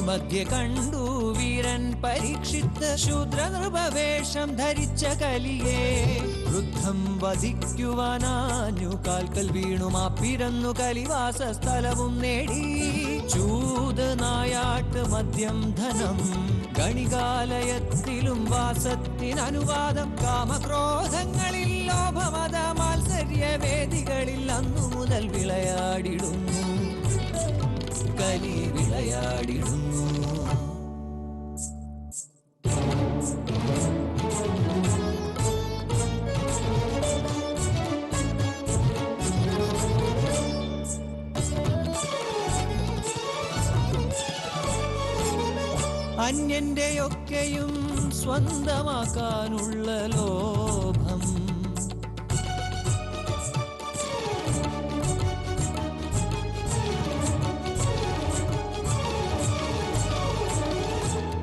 മധ്യ കണ്ടു വീരൻ പരീക്ഷിത്ത ശൂദ്രനൃപവേഷം ധരിച്ച കലിയെ വൃദ്ധം വധിക്കുവാനാഞ്ഞു കാൽക്കൽ വീണു മാപ്പിരന്നു കലിവാസ സ്ഥലവും നേടി ചൂത് നായാട്ട് മദ്യം ധനം ഗണികാലയത്തിലും വാസത്തിനനുവാദം കാമക്രോധങ്ങളിൽ ലോഭമത മാത്സര്യ വേദികളിൽ അന്നു മുതൽ വിളയാടിടുന്നു കലി വിളയാടിടുന്നു. അന്യന്റെയൊക്കെയും സ്വന്തമാക്കാനുള്ള ലോഭം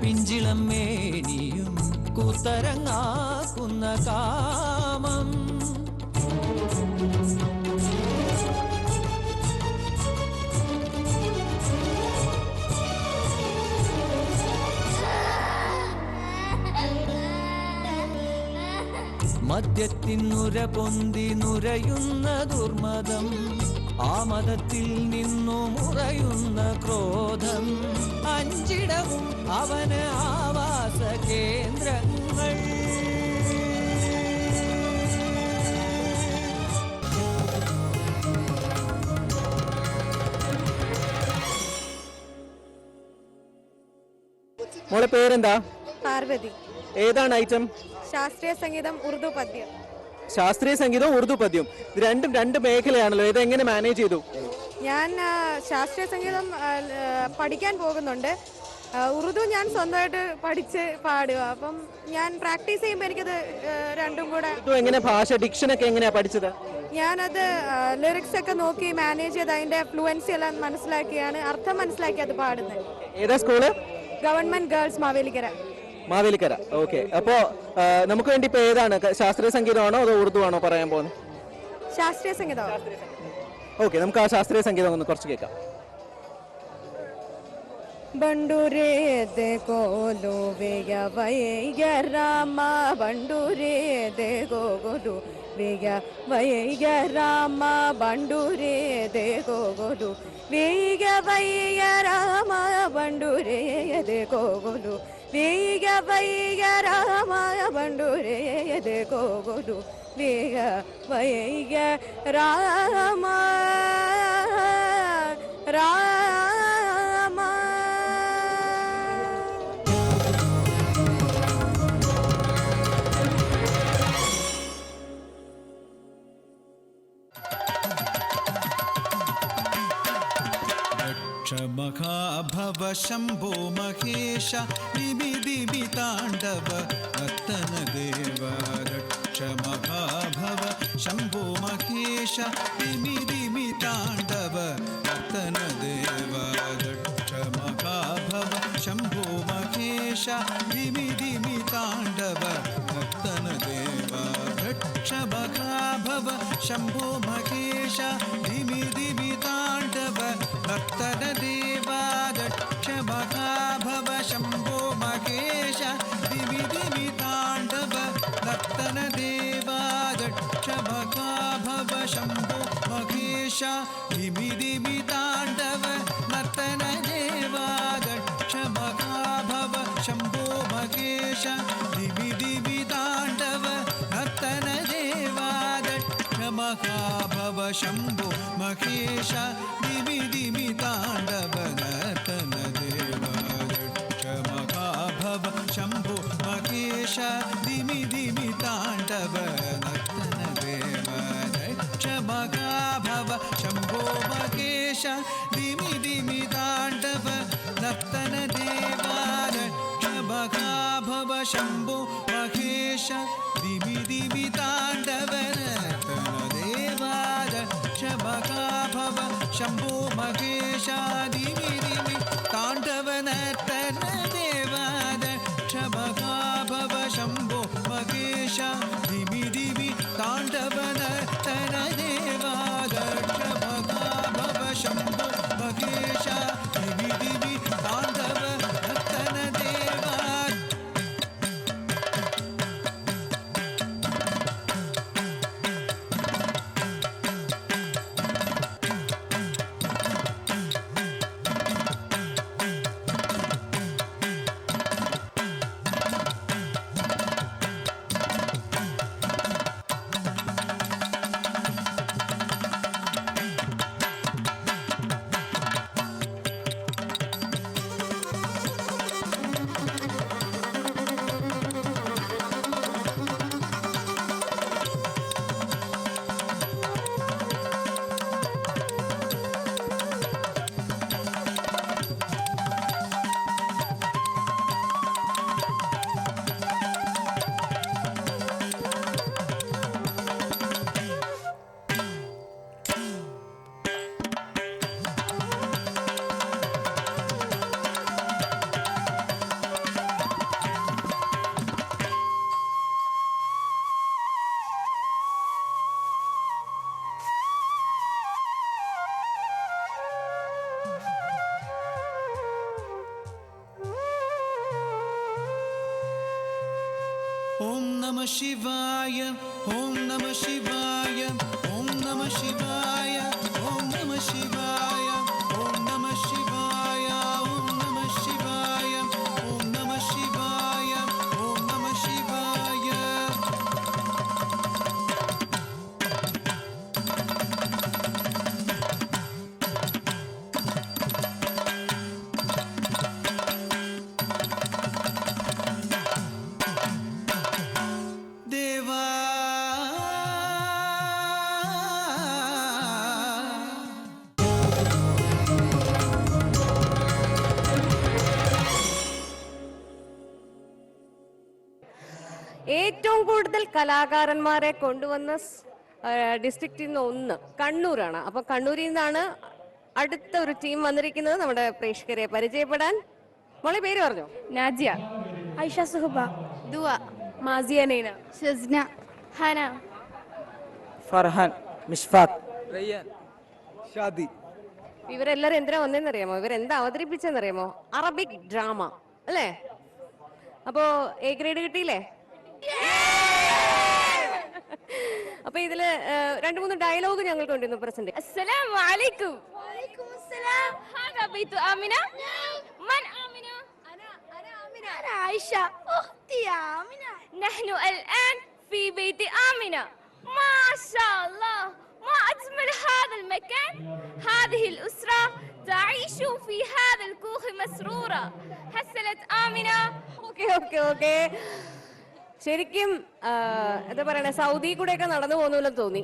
പിഞ്ചിളം മേനിയും കൂത്തരങ്ങാക്കുന്ന കാമം മദ്യത്തിനുര പൊന്തി നുരയുന്ന ദുർമദം ആ മതത്തിൽ നിന്നു മുറയുന്ന ക്രോധം അഞ്ചിടവും അവന് ആവാസ കേന്ദ്രങ്ങൾ. മോളെ പേരെന്താ? പാർവതി. ഏതാണ് ഐറ്റം? ശാസ്ത്രീയ സംഗീതം, ഉറുദു പദ്യം. ശാസ്ത്രീയ സംഗീതം, ഉറുദു പദ്യം, രണ്ടും രണ്ട് മേഖലയാണല്ലോ. ഇതെങ്ങനെ മാനേജ് ചെയ്തു? ഞാൻ ശാസ്ത്രീയ സംഗീതം പഠിക്കാൻ പോകുന്നുണ്ട്. ഉറുദു ഞാൻ സ്വന്തമായിട്ട് പഠിച്ച് പാടുക. അപ്പം ഞാൻ പ്രാക്ടീസ് ചെയ്യുമ്പോൾ എനിക്കത് രണ്ടും കൂടെ. എങ്ങനെ ഭാഷ ഡിക്ഷനൊക്കെ എങ്ങനെയാ പഠിച്ചത്? ഞാനത് ലിറിക്സ് ഒക്കെ നോക്കി മാനേജ് ചെയ്ത് അതിന്റെ ഫ്ലുവൻസി എല്ലാം മനസ്സിലാക്കിയാണ്, അർത്ഥം മനസ്സിലാക്കി അത് പാടുന്നത്. ഏതാ school? Government girls Mavelikara. Mavelikara. Okay. അപ്പോ നമുക്ക് വേണ്ടി ഇപ്പൊ ഏതാണ്, ശാസ്ത്രീയ സംഗീതമാണോ അതോ ഉറുദു ആണോ പറയാൻ പോകുന്നത്? ശാസ്ത്രീയ സംഗീതം. ഓക്കെ, നമുക്ക് ആ ശാസ്ത്രീയ സംഗീതം ഒന്ന് കുറച്ച് കേൾക്കാം. ബണ്ടൂരേ ദേഗോ ലോ വേഗ വൈഗ രാമ ബണ്ടൂരേ ദേഗോ ഗോലു വേഗ വൈഗ രാമ ബണ്ടൂരേ ദേഗോ ഗോലു വേഗ വൈഗ രാമ ബണ്ടൂരേ ദേഗോ ഗോലു വേഗ വൈഗ രാമ ബണ്ടൂരേ ദേഗോ ഗോലു വേഗ വൈഗ രാമ രാമ. मघाभव शंभो महेश दिमि तांडव रतन देव. रक्ष मघाभव शंभो महेश दिमि तांडव रतन देव. रक्ष मघाभव शंभो महेश दिमि तांडव रतन देव. रक्ष मघाभव शंभो महेश दिमि तांडव रतन देव. दक्ष मघाभव शंभो महेश दिमि तांडव रतन देव. दक्ष मघाभव शंभो महेश दिमि तांडव रतन देव. दक्ष मघाभव शंभो महेश दिमि तांडव रतन देव. दक्ष मघाभव शंभो महेश दिमि तांडव रतन देव. दक्ष मघाभव शंभो महेश दिमि तांडव रतन देव. दक्ष मघाभव शंभो महेश दिमि तांडव रतन देव. दक्ष मघाभव शंभो महेश दिमि तांडव रतन देव. दक्ष मघाभव शंभो महेश दिमि तांडव रतन देव. दक्ष मघाभव शंभो महेश दिमि तांडव रतन देव. दक्ष मघाभव शंभो महेश दिमि तांडव Namah Shivaya, Om Namah Shivaya, Om Namah Shivaya, Om Namah Shivaya, Om Namah Shivaya, Om Namah Shivaya, Om Namah Shivaya, Om Namah Shivaya. Deva ഏറ്റവും കൂടുതൽ കലാകാരന്മാരെ കൊണ്ടുവന്ന ഡിസ്ട്രിക്റ്റിൽ നിന്ന് ഒന്ന് കണ്ണൂരാണ്. അപ്പൊ കണ്ണൂരിൽ നിന്നാണ് അടുത്ത ഒരു ടീം വന്നിരിക്കുന്നത് നമ്മുടെ പ്രേക്ഷകരെ പരിചയപ്പെടാൻ. മോളെ പേര് പറഞ്ഞോ? നാജിയ, ഐഷ സുഹബ, ദുവ, മാസിയ നൈന, ഷസ്ന, ഹന, ഫർഹാൻ, മിഷ്ഫാഖ്, ഷാദി. ഇവരെല്ലാരും എന്തിനാ വന്നേന്നറിയാമോ? ഇവരെന്താ അവതരിപ്പിച്ചെന്നറിയാമോ? അറബിക് ഡ്രാമ അല്ലേ? അപ്പോ എ ഗ്രേഡ് കിട്ടിയില്ലേ? അപ്പൊ ഇതില് 2-3 ഡയലോഗ് ഞങ്ങൾക്ക് കൊണ്ടിരുന്നു പ്രസന്റ്. അസ്സലാമു അലൈക്കും. വഅലൈക്കും അസ്സലാം. ഹാദാ ബൈതു ആമിന. മൻ ആമിന? അന ആമിന. അന ആയിഷ. ഉഖ്തി ആമിന. നഹ്നു الآن في بيت آمنة. ما شاء الله. ما أجمل هذا المكان. هذه الأسرة تعيش في هذا الكوخ مسرورة. حصلت آمنة. Okay okay okay. ശരിക്കും എന്താ പറയണേ, സൗദി കൂടെയൊക്കെ നടന്നു പോകുന്നില്ലെന്ന് തോന്നി.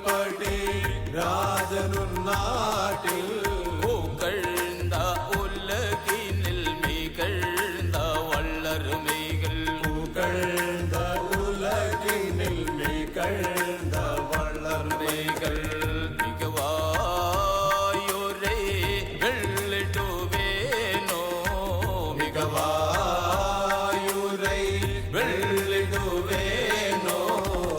പടി രാജനും നാട്ടിൽ പൂക്കഴ്ந்த ഉലകിനിൽ മികഴ്ந்த വള്ളർമേകൾ പുകഴ്ந்த ഉലകിനിൽ മികഴ്ந்த വളർമേകൾ മികവായൊരേ വെള്ളിടുവേനോ മികവായുരൈ വെള്ളിടുവേനോ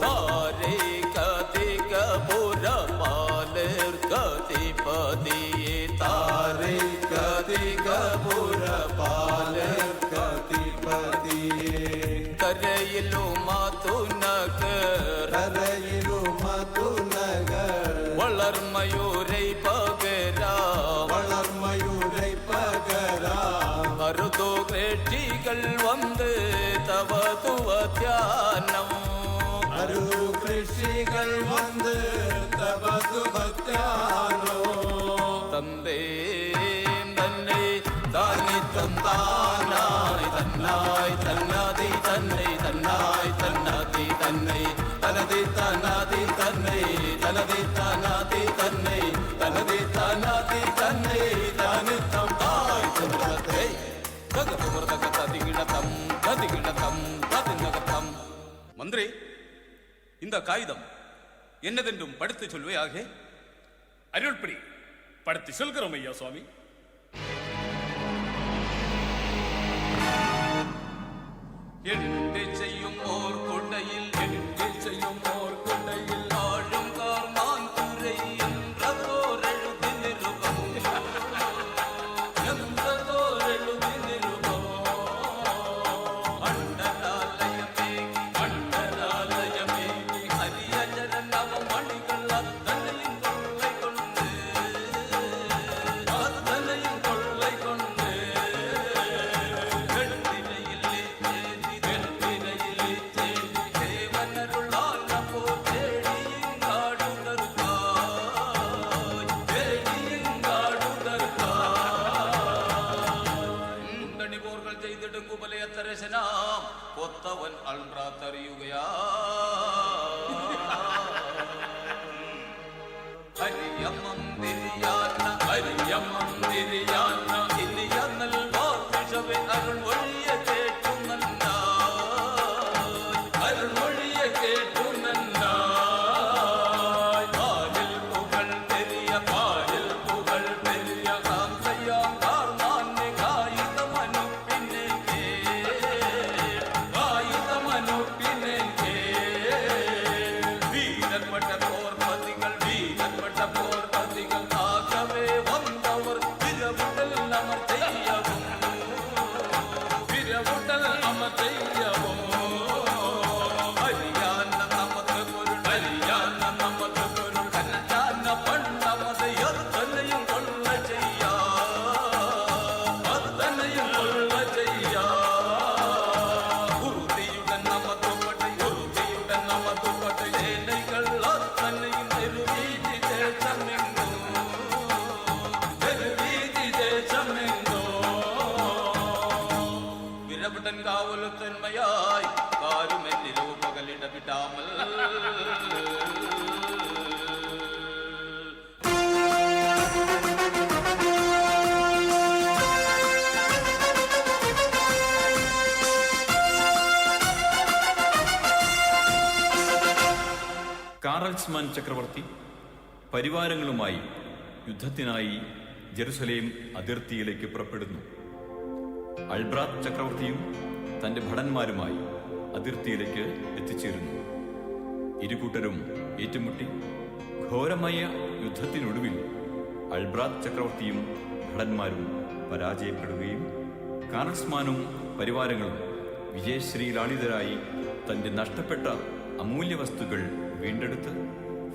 താരേ കതിക പുര പാലർ കതിപതിയെ താരൈ കതിക പുരപാലർ കതിപതിയെ കരയിലും മാതുനഗർ കരയിലുമതുനഗർ വളർമയൂരൈ പകരാ വളർമയൂരൈ പകരാ മറുതോ കേട്ടികൾ വന്ന് തവ തുവ ധ്യാനം അരു കൃഷികൾ വന്ന് തപതുഭക്താനോ തന്തേ തന്നെ താനി തന്താനായി തന്നായി തന്നാതി തന്നെ തന്നായി തന്നാതി തന്നെ തനതി തനാതി തന്നെ തനതി തനാതി തന്നെ തനതി തനാതി തന്നെ താനി തമ്പായി ചന്ദ്രത്തെ തകതുവർതക തതികിടതം തതികിടതം തതിനകതം. மந்திரி, இந்த காகிதம் என்னதென்றும் படித்து சொல்வையாக. அருள்படி படுத்து சொல்கிறோம் ஐயா சுவாமி. எட்டு செய்யும் ஓர் கொண்டையில் எட்டு செய்யும் ஓர் கொண்டையில் ஆழும் கார்மான் துறை என்றதோர் எழுதி நிருபம் என்றதோர் எழுதி நிருபம் அண்டராலயமே அண்டராலயமே ஹரியஜரன் நவ மணிகள் அத்தனையும் கொள்ளை கொண்டு அத்தனையும் கொள்ளை கொண்டு வெற்றிலையிலே வெற்றிலையிலே தேடி தேவனருளால் நம்போ தேடியுங்காடுதற்காய் தேடியுங்காடுதற்காய் முண்டணி போர்கள் செய்திடும் குபலையத்தரசனாம் கொத்தவன் அல்றாத்தறியுகையா ഹരിയമന്തിരിയാന ഇനിയ നൽവാർഷവേ അരുൾമൊഴിയെ കേട്ടു നന്നായി അരുൾമൊഴിയെ കേട്ടു നന്നായി പാലിൽ പുകൾ പെരിയ പാലിൽ പുകൾ പെരിയ കാന്തയാം കാർമാന്യ കായികമനുപ്പിനെ കായികമനുപ്പിനെ വീരൻപട്ട പോർപതികൾ വീരൻപട്ട പോർപതികൾ ആകവേ വന്നവർ വിരവുടൽ അമർ ചെയ്യവും വിരവുടൽ അമർ ചെയ്യവും ഹരിയാന നമുക്ക് പൊരുൾ ഹരിയാന നമുക്ക് പൊരുൾ കനജാന പണ്ടമത് എത്തനെയും കൊള്ള ചെയ്യാ അത്തനെയും കൊള്ള ചെയ്യാ ഉറുതിയുടെ നമുക്കൊപ്പട്ടെ ഉറുതിയുടെ നമുക്കൊപ്പട്ടെ സേനകൾ അത്തനെയും തെരുവീതി ദേശമെങ്ങോ തെരുവീതി ദേശമെങ്ങോ വിരപുടൻ കാവലുത്തന്മയായി കാരുമെന്നിലോ പകലിടവിടാമൽ കാറൽസ്മാൻ ചക്രവർത്തി പരിവാരങ്ങളുമായി യുദ്ധത്തിനായി ജെറുസലേം അതിർത്തിയിലേക്ക് പുറപ്പെടുന്നു. അൾബ്രാത്ത് ചക്രവർത്തിയും തന്റെ ഭടന്മാരുമായി അതിർത്തിയിലേക്ക് എത്തിച്ചേരുന്നു. ഇരുകൂട്ടരും ഏറ്റുമുട്ടി ഘോരമായ യുദ്ധത്തിനൊടുവിൽ അൾബ്രാത്ത് ചക്രവർത്തിയും ഭടന്മാരും പരാജയപ്പെടുകയും കാറൽസ്മാനും പരിവാരങ്ങളും വിജയശ്രീലാളിതരായി തന്റെ നഷ്ടപ്പെട്ട അമൂല്യ വസ്തുക്കൾ വീണ്ടെടുത്ത്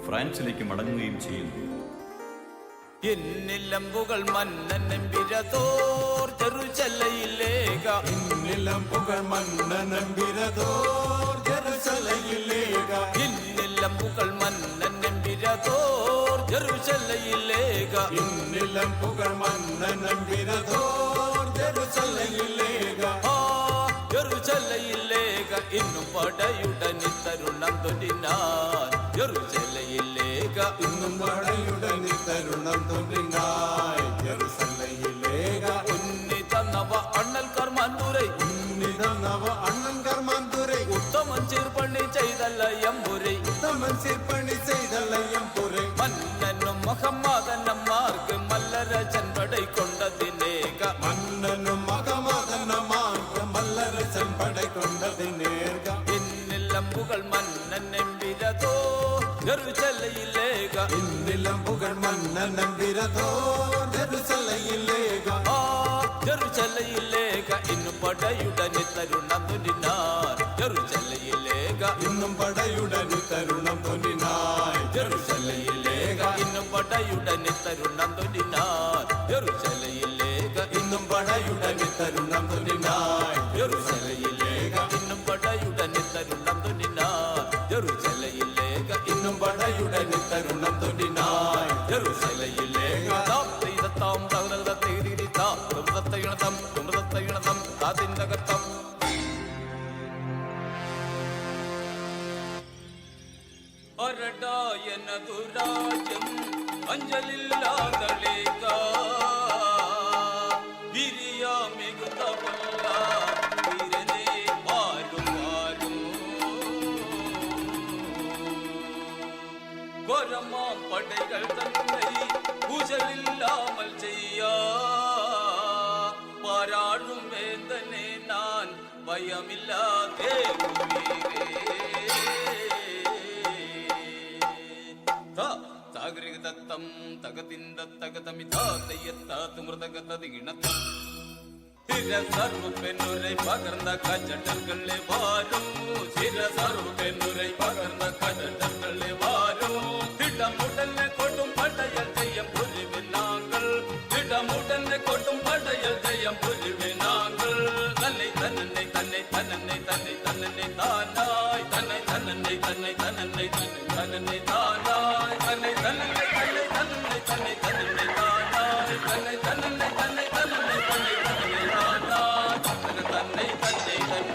ഫ്രാൻസിലേക്ക് മടങ്ങുകയും ചെയ്യുന്നു. എന്നിലമ്പുകൾ മന്നനമ്പിരതോർ ജെറുസലയിലേക ഇന്നിലമ്പുകൾ മന്നനമ്പിരതോർ ജെറുസലയിലേക എന്നിലമ്പുകൾ മന്നനമ്പിരതോർ ജെറുസലയിലേക ഇന്നിലമ്പുകൾ മന്നനമ്പിരതോർ ജെറുസലയിലേക ജെറുസലയിലേക ഇന്നും പടയുടനി തരുണം തൊണ്ടിനാൻ ജെറുസലേമിലേക ഇന്നും പടയുടനി തരുണം തൊണ്ടിനായി ജെറുസലേമിലേക ഉന്നിത നവ അണ്ണൽ കർമാൻതുരൈ ഉന്നിത നവ അണ്ണൻ കർമാൻതുരൈ ഉത്തമൻ ചീർപ്പണി ചെയ്തല്ല എമ്പുരൈ ഉത്തമൻ ചീർപ്പണി ചെയ്തല്ല എമ്പുരൈ മന്നനും മഹമ്മാതന്നമാർക്ക് മല്ലര ചെമ്പടை കൊണ്ടതിനേക മന്നനും മകമാതന്നമാർക്ക് മല്ലര ചെമ്പടை കൊണ്ടതിനേക ഇന്നിലമ്പുകൾ മന്നൻ എമ്പിരതോ ജെറുസലേമിലേക ഇന്നിലമ്പുകൾ മന്നൻ എമ്പിരതോ ജെറുസലേമിലേക ജെറുസലേമിലേക ഇന്നും പടയുടനി തരുണം തൊണ്ടിനാൻ ജെറുസലേമിലേക ഇന്നും പടയുടനി തരുണം തൊണ്ടിനായി ജെറുസലേമിലേക ഇന്നും പടയുടനി തരുണം തൊണ്ടിനാൻ ജെറുസലേമിലേക ഇന്നും പടയുടനി തരുണം തൊണ്ടിനായി ജെറുസലേമിലേക ഇന്നും പടയുടനി തരുണം തൊണ്ടിനാൻ ജെറുസലേമിലേക ഇന്നും പടയുടനി തരുണം തൊണ്ടിനായി ജെറുസലേമിലേക താം തകത തേരി താം മൃതത്തയിണതം താതിന്തകത്തം അരടായനതുരാജം അഞ്ചലില്ലാതളേക വിരിയാ മികുതവല്ല വീരനെ വാരും വാരും ഘോരമാ പടകൾ തന്നെ പൂജലില്ലാമൽ ചെയ്യാ പാരാഴും വേദനെ ഞാൻ ഭയമില്ലാതെ താഗരികതത്തം തകതിന്ത തകതമിതാത്തയ്യത്താത്ത് മൃതകതീണത്തം சிறசருப்பெண்ணுரை பகர்ந்த கஜட்டர்களே வாரும் சிறசருப்பெண்ணுரை பகர்ந்த கஜட்டர்களே வாரும் திட்டமுடனே கொட்டும் படையல் செய்யம் புரிவே நாங்கள் திட்டமுடனே கொட்டும் படையல் செய்யம் புரிவே நாங்கள் தன்னை தன்னை தன்னை தன்னை தன்னை தன்னை தானாய் தன்னை தன்னை தன்னை தன்னை தன்னை தானாய் தன்னை தன்னை தன்னை தன்னை தன்னை தன்னை தானாய் தன்னை தன்னை தன்னை தன்னை தன்னை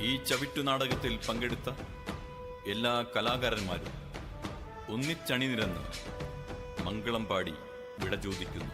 ഈ ചവിട്ടുനാടകത്തിൽ പങ്കെടുത്ത എല്ലാ കലാകാരന്മാരും ഒന്നിച്ചണിനിരന്ന് മംഗളം പാടി വിട ചോദിക്കുന്നു.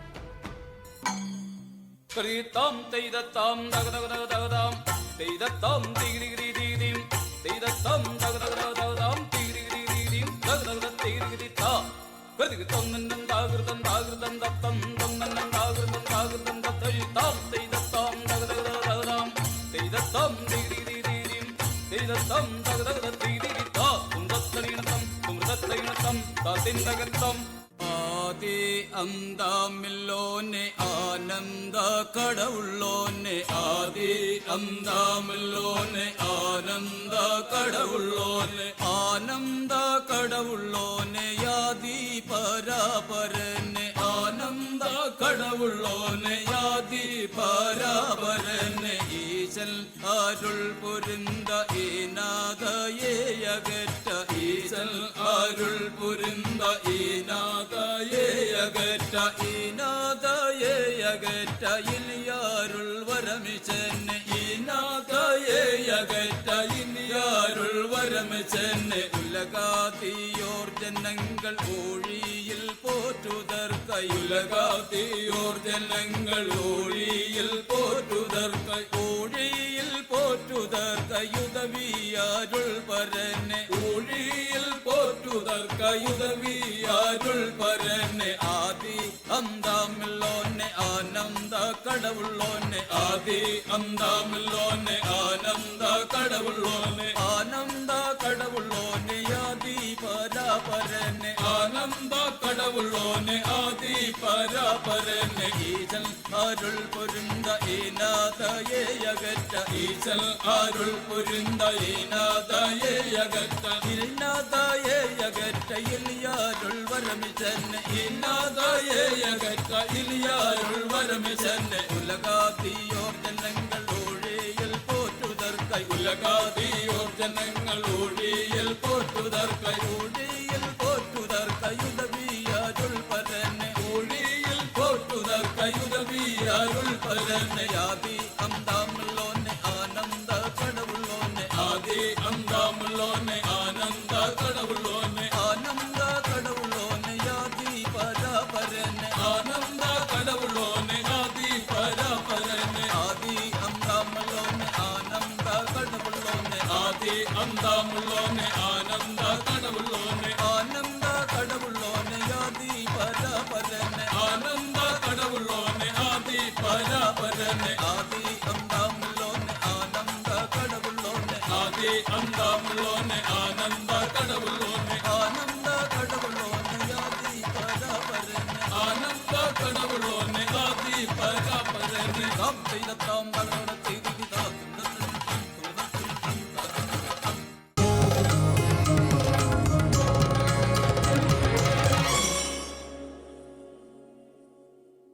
ആദി അന്താമില്ലോനെ ആനന്ദ കടവുള്ളോനെ ആദി അന്താമില്ലോനെ ആനന്ദ കടവുള്ളോനെ ആനന്ദ കടവുള്ളോനെ യാതി പരാപരനെ ആനന്ദ കടവുള്ളോനെ യാതി പരാപരനെ ഈശൽ അരുൾ പൊരുന്ത ഈനാഥയേയകറ്റ ഈശൽ അരുൾ പൊരുന്ത ഈനാഥയേയകറ്റ ഈനാഥയേയകറ്റ ഇനിയാരുൾ വരമിച്ചെന്നെ ഈനാഥയേയകറ്റ ഇനിയാരുൾ വരമിച്ചെന്നെ ഉലകാതിയോർ ജനങ്ങൾ ഊഴിയിൽ പോറ്റുതർക്കൈ ഉലകാതിയോർ ജനങ്ങൾ ഊഴിയിൽ പോറ്റുതർക്കൈ ഊഴിയിൽ പോറ്റുതർക്കയുതവിയാരുൾ പരനെ ഊഴിയിൽ പോറ്റുതർക്കയുതവിയാരുൾ പരനെ ആദി അന്താമില്ലോനെ ആന ആനന്ദ കടവുള്ളോനെ ആദി അന്താമില്ലോനെ ആനന്ദ കടവുള്ളോനെ ആനന്ദ കടവുള്ളോനെ ആദി പരാപരനെ ആനന്ദ കടവുള്ളോനെ ആദി പരാപരനെ ഈശൽ അരുൾ പൊരുந்த ഈനാഥയെ അകറ്റ ഈശൽ അരുൾ പൊരുந்த ഈനാഥയെ അകറ്റ ഈനാഥയെ അകറ്റ ഇലിയാരുൾ വരമിച്ചെന്നെ ഈനാഥയെ അകറ്റ ഇലിയാരുൾ വരമിച്ചെന്നെ ഉലകാതിയോർ ജനങ്ങൾ ഒഴിയൽ പോറ്റുതർക്കൈ ഉലകാതിയോർ ജനങ്ങൾ ഒഴിയൽ പോറ്റുതർക്കൈ ഒഴിയൽ പോറ്റുതർക്കൈ ഉദവിയാരുൾ പരനെ ഒഴിയൽ പോറ്റുതർക്കൈ ഉദവിയാരുൾ പരനെ ആദി അന്താമുള്ളോനെ ആനന്ദ കടവുള്ളോനെ ആദി അന്താമുള്ളോനെ ആനന്ദ കടവുള്ളോനെ ആനന്ദ കടവുള്ളോനെ ആദി പരാപരനെ ആനന്ദ കടവുള്ളോനെ ആദി പരാപരനെ ആദി അന്താമുള്ളോനെ ആനന്ദ കടവുള്ളോനെ ആദി അന്താമുള്ളോനെ ആനന്ദ കടവുള്ളോനെ ആനന്ദ കടവുള്ളോനെ ആദി പരാപരനെ ആനന്ദ കടവുള്ളോനെ ആദി പരാപരനെ ആദി അന്താമുള്ളോനെ ആനന്ദ കടവുള്ളോനെ ആദി അന്താമുള്ളോനെ ആനന്ദ കടവുള്ളോനെ ആനന്ദ കടവുള്ളോനെ ആദി പരാപരനെ ആനന്ദ കടവുള്ളോനെ ആദി പരാപരനെ